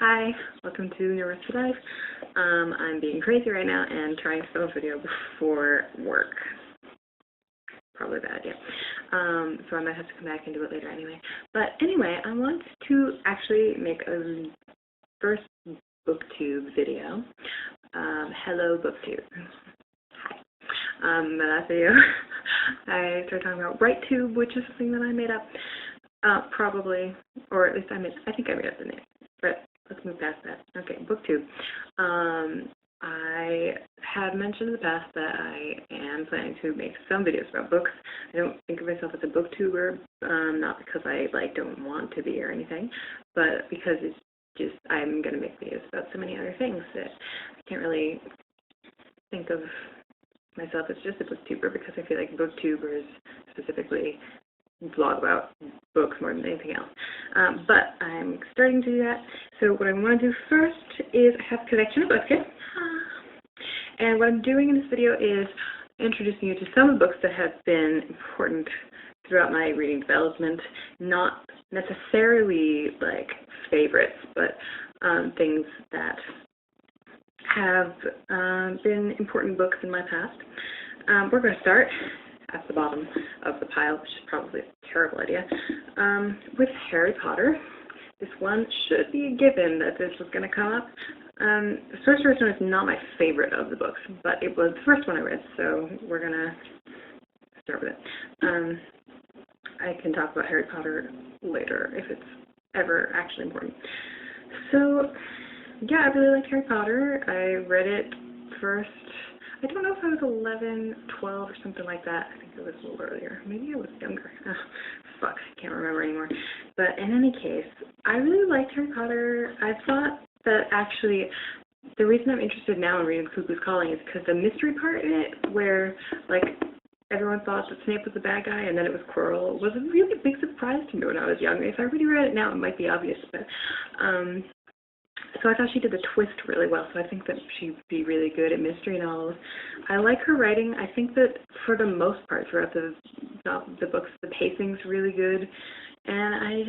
Hi, welcome to University Life. I'm being crazy right now and trying to film a video before work. Probably a bad idea. So I might have to come back and do it later anyway. But anyway, I want to actually make a first booktube video. Hello booktube. Hi. My last video, I started talking about RightTube, which is something that I made up. Probably, or at least I think I made up the name. But let's move past that. Okay, BookTube. I have mentioned in the past that I am planning to make some videos about books. I don't think of myself as a booktuber, not because I don't want to be or anything, but because it's just I'm going to make videos about so many other things that I can't really think of myself as just a booktuber, because I feel like booktubers specifically blog about books more than anything else. But I'm starting to do that. So what I want to do first is I have a collection of books here. And what I'm doing in this video is introducing you to some of the books that have been important throughout my reading development. Not necessarily like favorites, but things that have been important books in my past. We're going to start at the bottom of the pile, which is probably a terrible idea, with Harry Potter. This one should be a given that this was going to come up. The Sorcerer's Stone is not my favorite of the books, but it was the first one I read, so we're going to start with it. I can talk about Harry Potter later if it's ever actually important. So, yeah, I really liked Harry Potter. I read it first. I don't know if I was 11, 12, or something like that. I think it was a little earlier. Maybe I was younger. Oh, fuck, I can't remember anymore. But in any case, I really liked Harry Potter. I thought that actually the reason I'm interested now in reading Cuckoo's Calling is because the mystery part in it, where everyone thought that Snape was the bad guy and then it was Quirrell, was a really big surprise to me when I was young. If I really read it now, it might be obvious, but so I thought she did the twist really well, so I think that she'd be really good at mystery novels. I like her writing. I think that for the most part throughout the books, the pacing's really good, and I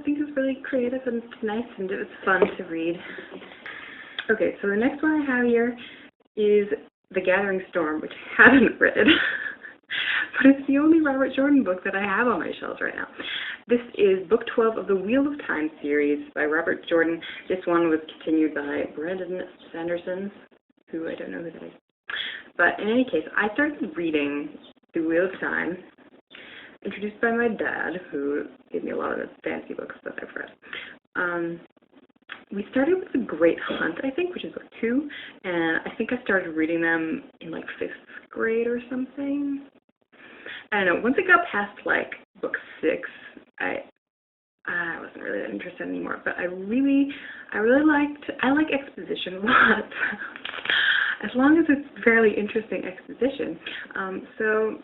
think it's really creative and nice, and it was fun to read. Okay, so the next one I have here is The Gathering Storm, which I haven't read, but it's the only Robert Jordan book that I have on my shelves right now. This is book 12 of the Wheel of Time series by Robert Jordan. This one was continued by Brandon Sanderson, who I don't know who that is. But in any case, I started reading The Wheel of Time, introduced by my dad, who gave me a lot of the fantasy books that I've read. We started with The Great Hunt, I think, which is book 2, and I think I started reading them in 5th grade or something. I don't know, once it got past book 6, I wasn't really that interested anymore, but I like exposition a lot, as long as it's fairly interesting exposition. So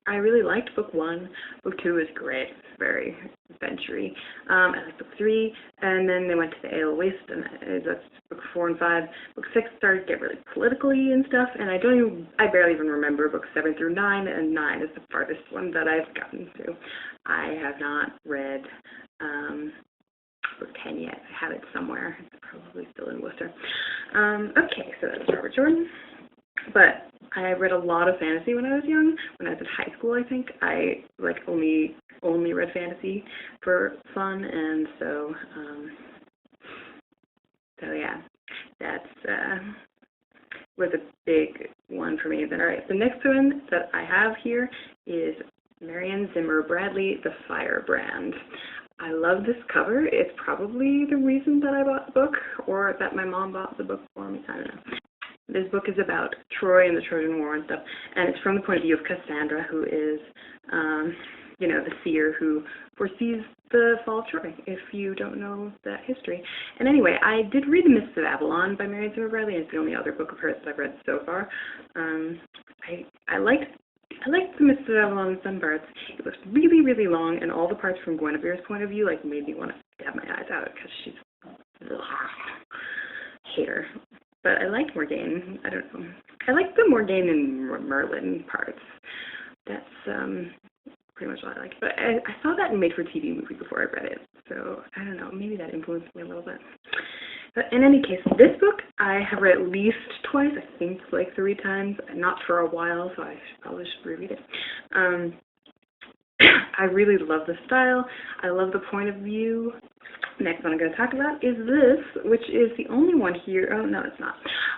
I really liked book 1. Book 2 is great. It's very adventure-y. I liked book 3, and then they went to the Ale Waste, and that's book 4 and 5. Book 6 started to get really political-y and stuff, and I barely even remember books 7 through 9, and 9 is the farthest one that I've gotten to. I have not read book 10 yet. I have it somewhere. It's probably still in Worcester. Okay, so that's Robert Jordan. But I read a lot of fantasy when I was young. When I was in high school, I think I only read fantasy for fun, and so yeah, that's was a big one for me. Then all right, the next one that I have here is Marion Zimmer Bradley, The Firebrand. I love this cover. It's probably the reason that I bought the book, or that my mom bought the book for me. I don't know. This book is about Troy and the Trojan War and stuff, and it's from the point of view of Cassandra, who is, the seer who foresees the fall of Troy, if you don't know that history. And anyway, I did read The Mists of Avalon by Marion Zimmer Bradley, and it's the only other book of hers that I've read so far. I liked The Mists of Avalon in some parts. It was really, really long, and all the parts from Guinevere's point of view made me want to stab my eyes out, because she's hate her. But I liked Morgane. I don't know. I liked the Morgane and Merlin parts. That's pretty much all I liked. But I saw that in made-for-TV movie before I read it, so I don't know, maybe that influenced me a little bit. But in any case, this book I have read at least twice, I think like 3 times, not for a while, so I probably should reread it. I really love the style. I love the point of view. Next one I'm going to talk about is this, which is the only one here. Oh, no, it's not.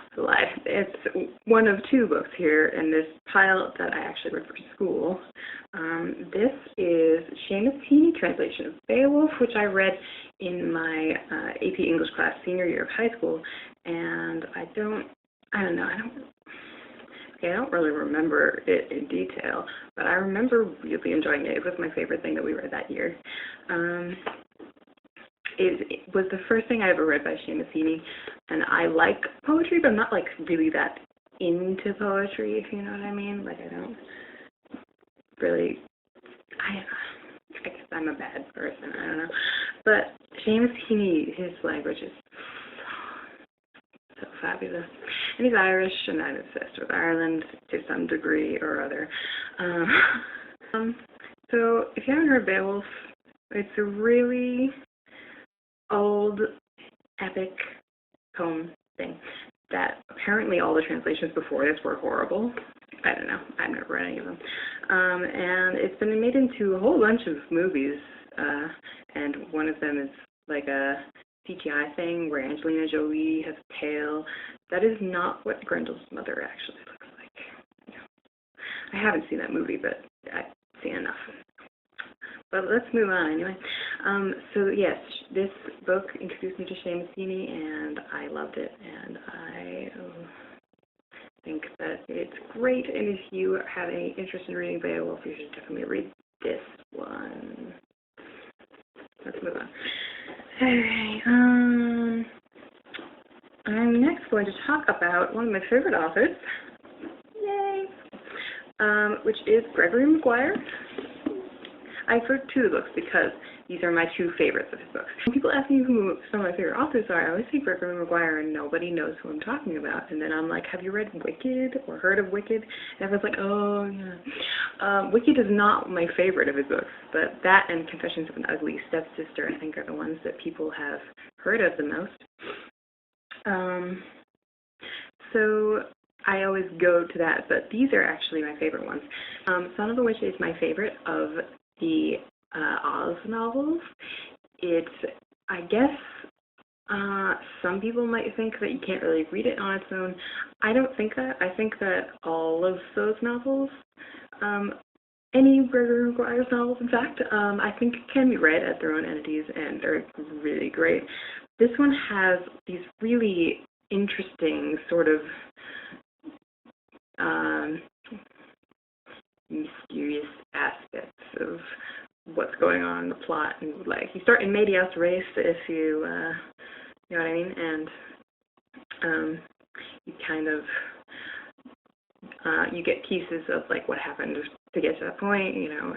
It's a lie. It's one of 2 books here in this pile that I actually read for school. This is Seamus Heaney translation of Beowulf, which I read in my AP English class senior year of high school, and I don't really remember it in detail, but I remember really enjoying it. It was my favorite thing that we read that year. It was the first thing I ever read by Seamus Heaney, and I like poetry, but I'm not like really that into poetry, if you know what I mean. Like I don't really, I guess I'm a bad person, I don't know. But Seamus Heaney, his language is so fabulous. And he's Irish, and I'm obsessed with Ireland to some degree or other. So if you haven't heard Beowulf, it's a really old, epic poem thing that apparently all the translations before this were horrible. I don't know. I've never read any of them. And it's been made into a whole bunch of movies, and one of them is like a CGI thing where Angelina Jolie has a tail. That is not what Grendel's mother actually looks like. I haven't seen that movie, but I've seen enough. But let's move on anyway. So yes, this book introduced me to Seamus Heaney, and I loved it, and I think that it's great, and if you have any interest in reading Beowulf, you should definitely read this one. Let's move on. Alright, I'm next going to talk about one of my favorite authors, yay, which is Gregory Maguire. I've read 2 books because these are my 2 favorites of his books. When people ask me who some of my favorite authors are, I always say Gregory Maguire, and nobody knows who I'm talking about. And then I'm like, have you read Wicked or heard of Wicked? And everyone's like, oh, yeah. Wicked is not my favorite of his books, but that and Confessions of an Ugly Stepsister, I think, are the ones that people have heard of the most. So I always go to that, but these are actually my favorite ones. Son of a Witch is my favorite of the Oz novels. It's, I guess, some people might think that you can't really read it on its own. I don't think that. I think that all of those novels, any Gregory Maguire's novels, in fact, I think can be read as their own entities and are really great. This one has these really interesting sort of mysterious aspects of what's going on in the plot, and like you start in Medias Res if you know what I mean, and you kind of you get pieces of like what happened to get to that point, you know,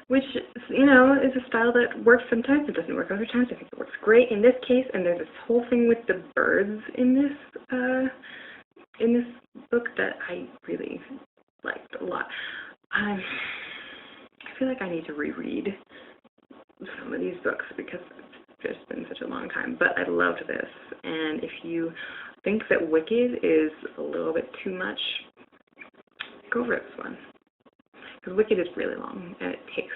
which, you know, is a style that works sometimes, it doesn't work other times. I think it works great in this case, and there's this whole thing with the birds in this book that I really liked a lot. I feel like I need to reread some of these books because it's just been such a long time, but I loved this, and if you think that Wicked is a little bit too much, go for this one. Because Wicked is really long, and it takes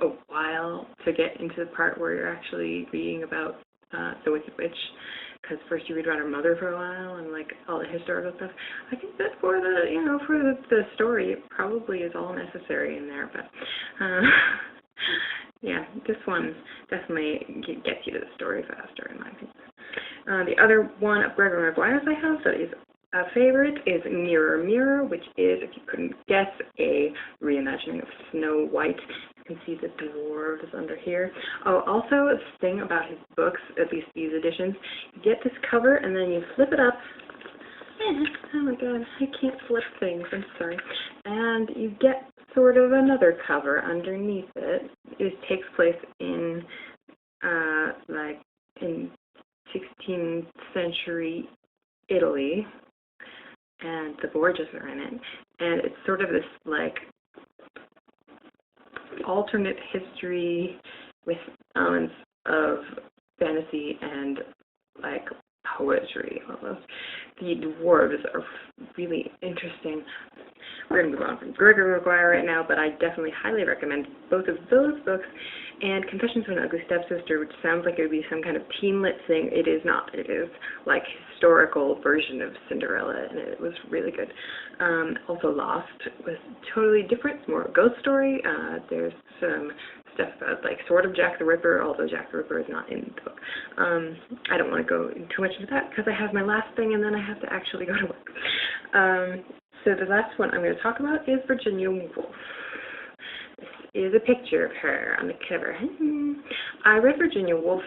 a while to get into the part where you're actually reading about the Wicked Witch. Because first you read about her mother for a while, and like all the historical stuff. I think that for the, you know, for the story, it probably is all necessary in there. But yeah, this one definitely gets you to the story faster, in my opinion. The other one of Gregory Maguire's I have that is a favorite is Mirror, Mirror, which is, if you couldn't guess, a reimagining of Snow White. You can see the dwarves under here. Oh, also, a thing about his books, at least these editions, you get this cover and then you flip it up. Oh my god, I can't flip things, I'm sorry. And you get sort of another cover underneath it. It takes place in, like, in 16th century Italy, and the Borgias are in it, and it's sort of this like alternate history with elements of fantasy and like poetry almost. The dwarves are really interesting. We're going to move on from Gregory Maguire right now, but I definitely highly recommend both of those books. And Confessions of an Ugly Stepsister, which sounds like it would be some kind of teen lit thing. It is not. It is like historical version of Cinderella, and it was really good. Also Lost was totally different. It's more a ghost story. There's some stuff about like sort of Jack the Ripper, although Jack the Ripper is not in the book. I don't want to go too much into that because I have my last thing and then I have to actually go to work. So the last one I'm going to talk about is Virginia Woolf. This is a picture of her on the cover. I read Virginia Woolf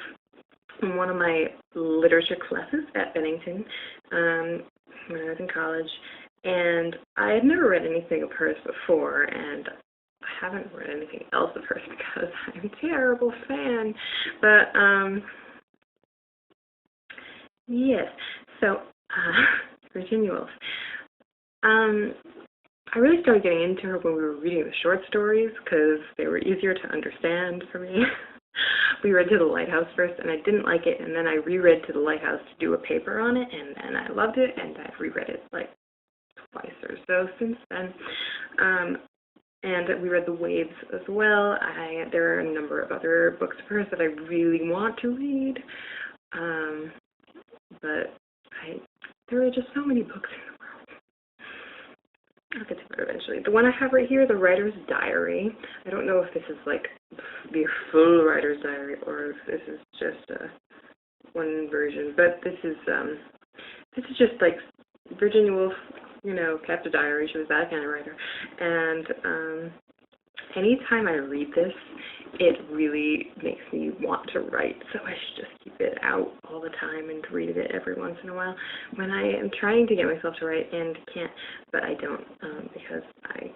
in one of my literature classes at Bennington when I was in college, and I had never read anything of hers before, and I haven't read anything else of hers because I'm a terrible fan. But yes, so Virginia Woolf. I really started getting into her when we were reading the short stories because they were easier to understand for me. We read To the Lighthouse first, and I didn't like it, and then I reread To the Lighthouse to do a paper on it, and I loved it, and I've reread it like twice or so since then. And we read The Waves as well. There are a number of other books of hers that I really want to read, but there are just so many books in the world. I'll get to it eventually. The one I have right here, The Writer's Diary. I don't know if this is like the full Writer's Diary or if this is just one version, but this is just like Virginia Woolf, you know, kept a diary. She was that kind of writer. And anytime I read this, it really makes me want to write, so I should just keep it out all the time and read it every once in a while when I am trying to get myself to write and can't, but I don't because I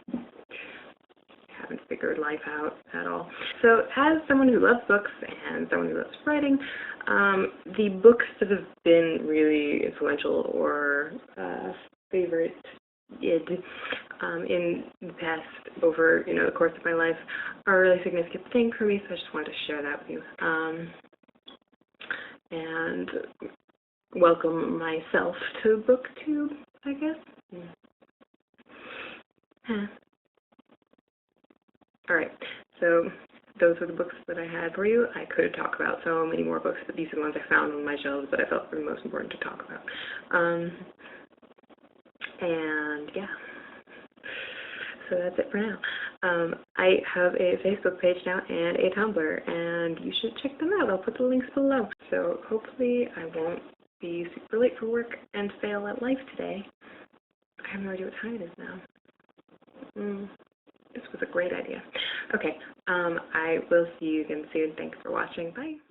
haven't figured life out at all. So as someone who loves books and someone who loves writing, the books that have been really influential or favorite in the past over, you know, the course of my life are a really significant thing for me, so I just wanted to share that with you. And welcome myself to BookTube, I guess. Alright, so those are the books that I had for you. I could talk about so many more books, but these are the ones I found on my shelves that I felt were the most important to talk about. And yeah, so that's it for now. I have a Facebook page now and a Tumblr, and you should check them out. I'll put the links below. So hopefully I won't be super late for work and fail at life today. I have no idea what time it is now. This was a great idea. Okay, I will see you again soon. Thanks for watching. Bye.